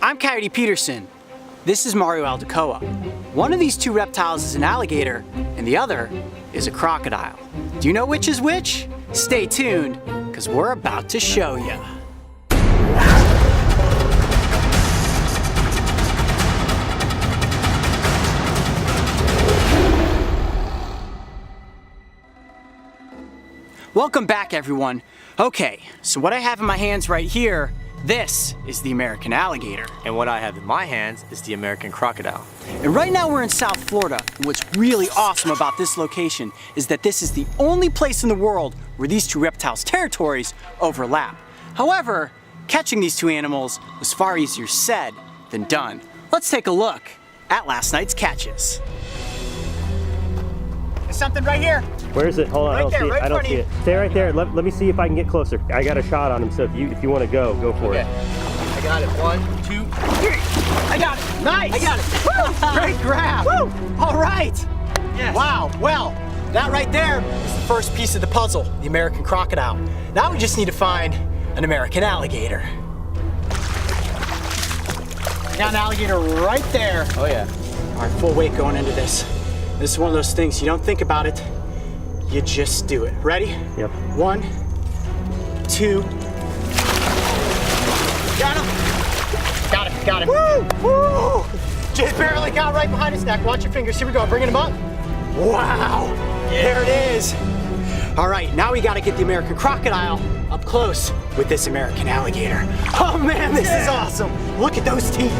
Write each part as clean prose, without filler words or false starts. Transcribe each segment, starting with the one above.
I'm Coyote Peterson. This is Mario Aldecoa. One of these two reptiles is an alligator, and the other is a crocodile. Do you know which is which? Stay tuned, because we're about to show you. Welcome back, everyone. Okay, so what I have in my hands right here, this is the American alligator. And what I have in my hands is the American crocodile. And right now we're in South Florida. And what's really awesome about this location is that this is the only place in the world where these two reptiles' territories overlap. However, catching these two animals was far easier said than done. Let's take a look at last night's catches. There's something right here. Where is it? Hold on, Right I don't there, see it. right I don't in see front it. Stay right there. Let me see if I can get closer. I got a shot on him, so if you want to go for it. I got it. 1, 2, 3. I got it. Nice. I got it. Woo. Great grab. Woo. All right. Yes. Wow. Well, that right there is the first piece of the puzzle, the American crocodile. Now we just need to find an American alligator. Got an alligator right there. Oh yeah. All right, full weight going into this. This is one of those things, you don't think about it, you just do it. Ready? Yep. 1, 2. Got him. Got him, got him. Woo! Woo! Just barely got right behind his neck. Watch your fingers, here we go, bringing him up. Wow, there it is. All right, now we gotta get the American crocodile up close with this American alligator. Oh man, this is awesome. Look at those teeth.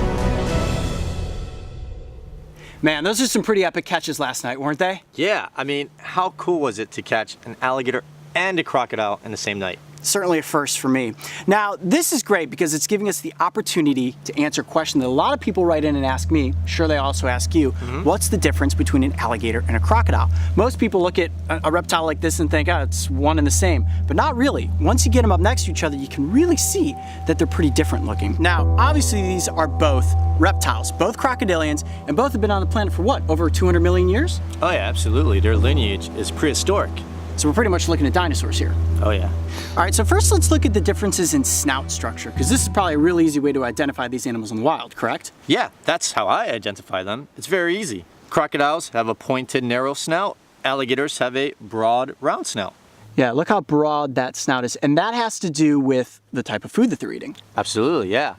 Man, those are some pretty epic catches last night, weren't they? Yeah, I mean, how cool was it to catch an alligator and a crocodile in the same night? Certainly a first for me. Now, this is great because it's giving us the opportunity to answer a question that a lot of people write in and ask me. Sure, they also ask you, what's the difference between an alligator and a crocodile? Most people look at a reptile like this and think, oh, it's one and the same, but not really. Once you get them up next to each other, you can really see that they're pretty different looking. Now, obviously these are both reptiles, both crocodilians, and both have been on the planet for what, over 200 million years? Oh yeah, absolutely. Their lineage is prehistoric. So we're pretty much looking at dinosaurs here. Oh yeah. All right, so first let's look at the differences in snout structure, because this is probably a really easy way to identify these animals in the wild, correct? Yeah, that's how I identify them. It's very easy. Crocodiles have a pointed, narrow snout. Alligators have a broad, round snout. Yeah, look how broad that snout is, and that has to do with the type of food that they're eating. Absolutely, yeah.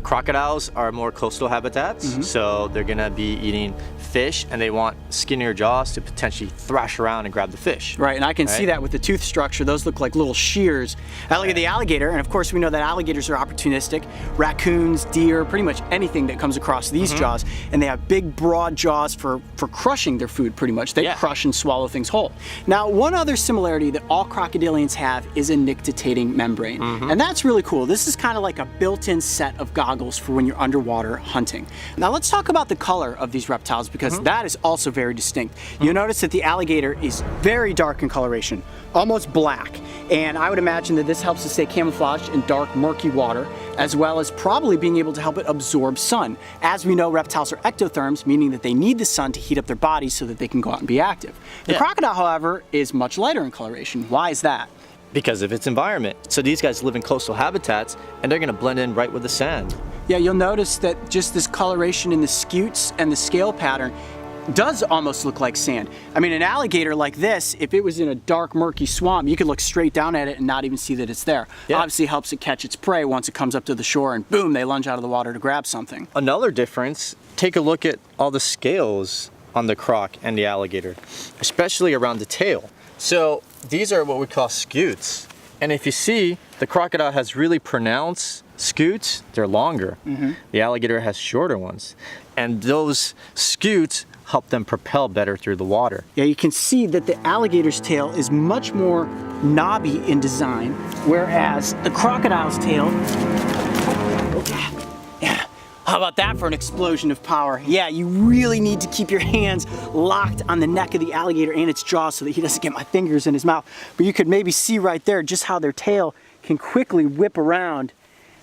Crocodiles are more coastal habitats, so they're gonna be eating fish, and they want skinnier jaws to potentially thrash around and grab the fish. Right, and I can see that with the tooth structure. Those look like little shears. I look at the alligator, and of course we know that alligators are opportunistic. Raccoons, deer, pretty much anything that comes across these jaws, and they have big, broad jaws for crushing their food, pretty much. They crush and swallow things whole. Now, one other similarity that all crocodilians have is a nictitating membrane, and that's really cool. This is kind of like a built-in set of goggles for when you're underwater hunting. Now let's talk about the color of these reptiles, because that is also very distinct. You'll notice that the alligator is very dark in coloration, almost black, and I would imagine that this helps to stay camouflaged in dark, murky water, as well as probably being able to help it absorb sun. As we know, reptiles are ectotherms, meaning that they need the sun to heat up their bodies so that they can go out and be active. The crocodile, however, is much lighter in coloration. Why is that? Because of its environment. So these guys live in coastal habitats, and they're gonna blend in right with the sand. Yeah, you'll notice that just this coloration in the scutes and the scale pattern does almost look like sand. I mean, an alligator like this, if it was in a dark, murky swamp, you could look straight down at it and not even see that it's there. Yeah. Obviously helps it catch its prey once it comes up to the shore, and boom, they lunge out of the water to grab something. Another difference, take a look at all the scales on the croc and the alligator, especially around the tail. So these are what we call scutes. And if you see, the crocodile has really pronounced scutes. They're longer. The alligator has shorter ones. And those scutes help them propel better through the water. Yeah, you can see that the alligator's tail is much more knobby in design, whereas the crocodile's tail, how about that for an explosion of power? Yeah, you really need to keep your hands locked on the neck of the alligator and its jaws so that he doesn't get my fingers in his mouth. But you could maybe see right there just how their tail can quickly whip around,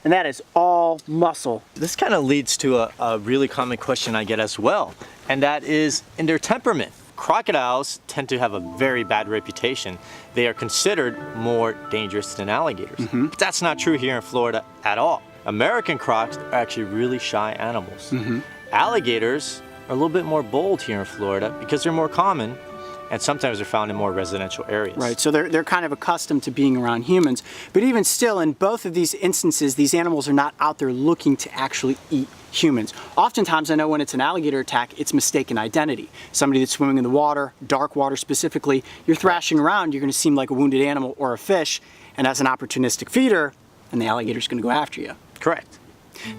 and that is all muscle. This kind of leads to a really common question I get as well, and that is in their temperament. Crocodiles tend to have a very bad reputation. They are considered more dangerous than alligators. But that's not true here in Florida at all. American crocs are actually really shy animals. Alligators are a little bit more bold here in Florida because they're more common, and sometimes they're found in more residential areas. Right, so they're kind of accustomed to being around humans. But even still, in both of these instances, these animals are not out there looking to actually eat humans. Oftentimes, I know when it's an alligator attack, it's mistaken identity. Somebody that's swimming in the water, dark water specifically, you're thrashing around, you're gonna seem like a wounded animal or a fish, and as an opportunistic feeder, and the alligator's gonna go after you. Correct.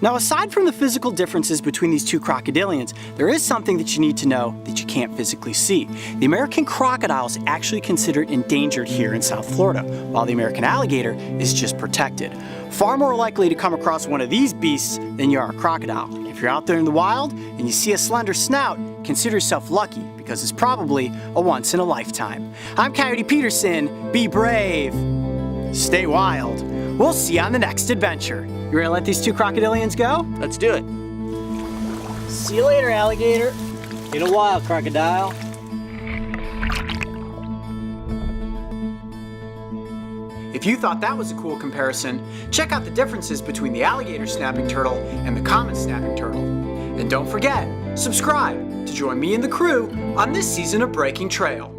Now, aside from the physical differences between these two crocodilians, there is something that you need to know that you can't physically see. The American crocodile is actually considered endangered here in South Florida, while the American alligator is just protected. Far more likely to come across one of these beasts than you are a crocodile. If you're out there in the wild and you see a slender snout, consider yourself lucky because it's probably a once in a lifetime. I'm Coyote Peterson. Be brave. Stay wild. We'll see you on the next adventure. You ready to let these two crocodilians go? Let's do it. See you later, alligator. In a while, crocodile. If you thought that was a cool comparison, check out the differences between the alligator snapping turtle and the common snapping turtle. And don't forget, subscribe to join me and the crew on this season of Breaking Trail.